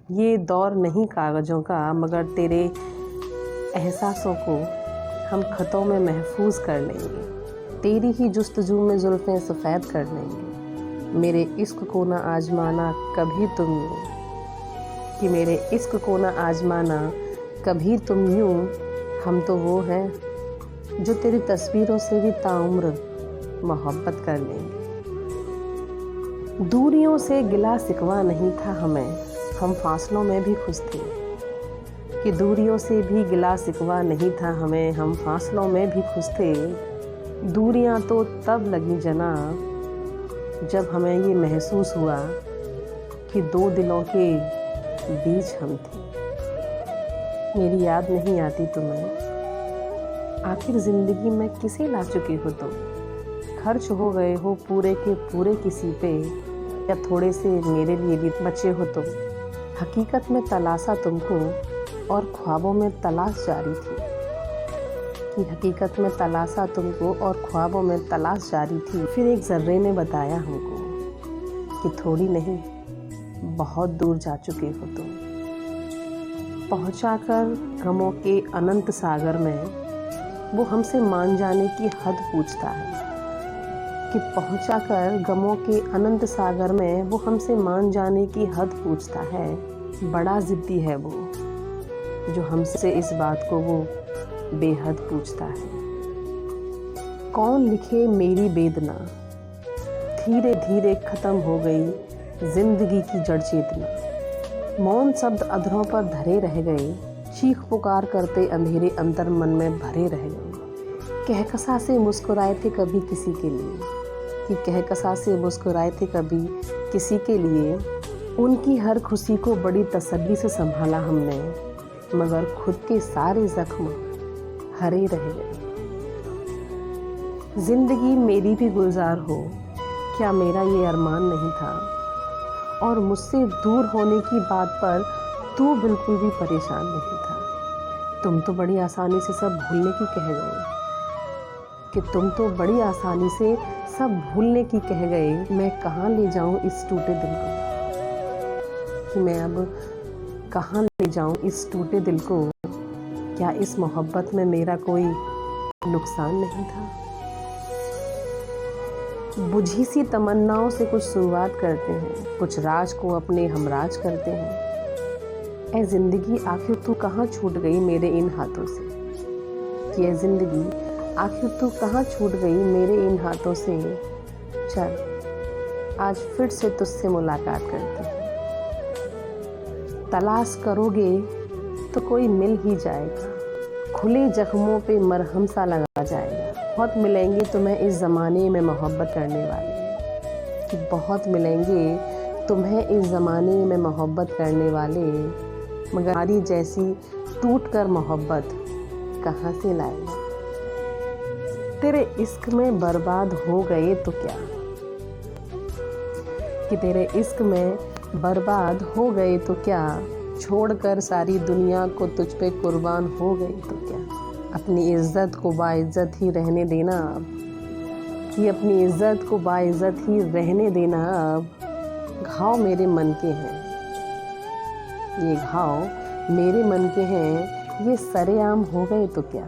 ये दौर नहीं कागज़ों का, मगर तेरे एहसासों को हम ख़तों में महफूज कर लेंगे। तेरी ही जुस्तजू में जुल्फ़ें सफ़ेद कर लेंगे। मेरे इश्क को ना आजमाना कभी तुम यूँ, कि मेरे इश्क को ना आजमाना कभी तुम यूँ। हम तो वो हैं जो तेरी तस्वीरों से भी ताउम्र मोहब्बत कर लेंगे। दूरियों से गिला सिकवा नहीं था हमें, हम फासलों में भी खुश थे। कि दूरियों से भी गिला सिकवा नहीं था हमें, हम फासलों में भी खुश थे। दूरियां तो तब लगी जना जब हमें ये महसूस हुआ कि दो दिलों के बीच हम थे। मेरी याद नहीं आती तुम्हें, आखिर ज़िंदगी में किसे ला चुके हो तुम। खर्च हो गए हो पूरे के पूरे किसी पे, या थोड़े से मेरे लिए भी बचे हो तुम। हकीकत में तलाशा तुमको और ख्वाबों में तलाश जारी थी। कि हकीकत में तलाशा तुमको और ख्वाबों में तलाश जारी थी। फिर एक ज़र्रे ने बताया हमको कि थोड़ी नहीं बहुत दूर जा चुके हो तुम। पहुंचाकर गमों के अनंत सागर में वो हमसे मान जाने की हद पूछता है। कि पहुंचाकर गमों के अनंत सागर में वो हमसे मान जाने की हद पूछता है। बड़ा ज़िद्दी है वो जो हमसे इस बात को वो बेहद पूछता है। कौन लिखे मेरी वेदना, धीरे धीरे ख़त्म हो गई ज़िंदगी की जड़ चेतना। मौन शब्द अधरों पर धरे रह गए, चीख पुकार करते अंधेरे अंतर मन में भरे रह गए। कहकसा से मुस्कुराए थे कभी किसी के लिए, कि कहकसा से मुस्कुराए थे कभी किसी के लिए। उनकी हर खुशी को बड़ी तसल्ली से संभाला हमने, मगर खुद के सारे जख्म हरे रह गए। जिंदगी मेरी भी गुलजार हो, क्या मेरा ये अरमान नहीं था। और मुझसे दूर होने की बात पर तू बिल्कुल भी परेशान नहीं था। तुम तो बड़ी आसानी से सब भूलने की कह गए, कि तुम तो बड़ी आसानी से सब भूलने की कह गए। मैं कहाँ ले जाऊँ इस टूटे दिल को, कि मैं अब कहाँ ले जाऊँ इस टूटे दिल को। क्या इस मोहब्बत में मेरा कोई नुकसान नहीं था। बुझी सी तमन्नाओं से कुछ शुरुआत करते हैं, कुछ राज को अपने हमराज करते हैं। ऐ ज़िंदगी आखिर तू कहाँ छूट गई मेरे इन हाथों से। कि ऐ ज़िंदगी आखिर तू कहाँ छूट गई मेरे इन हाथों से। चल आज फिर से तुझसे मुलाकात करते हैं। तलाश करोगे तो कोई मिल ही जाएगा, खुले जख्मों पे मरहम सा लगा जाएगा। बहुत मिलेंगे तुम्हें इस ज़माने में मोहब्बत करने वाले, कि बहुत मिलेंगे तुम्हें इस ज़माने में मोहब्बत करने वाले, मगर हमारी जैसी टूट कर मोहब्बत कहाँ से लाएगा। तेरे इश्क में बर्बाद हो गए तो क्या, कि तेरे इश्क में बर्बाद हो गए तो क्या। छोड़कर सारी दुनिया को तुझ पे कुर्बान हो गई तो क्या। अपनी इज्जत को बाइज्जत ही रहने देना अब, कि अपनी इज्जत को बाइज्जत ही रहने देना अब। घाव मेरे मन के हैं, ये घाव मेरे मन के हैं, ये सरेआम हो गए तो क्या।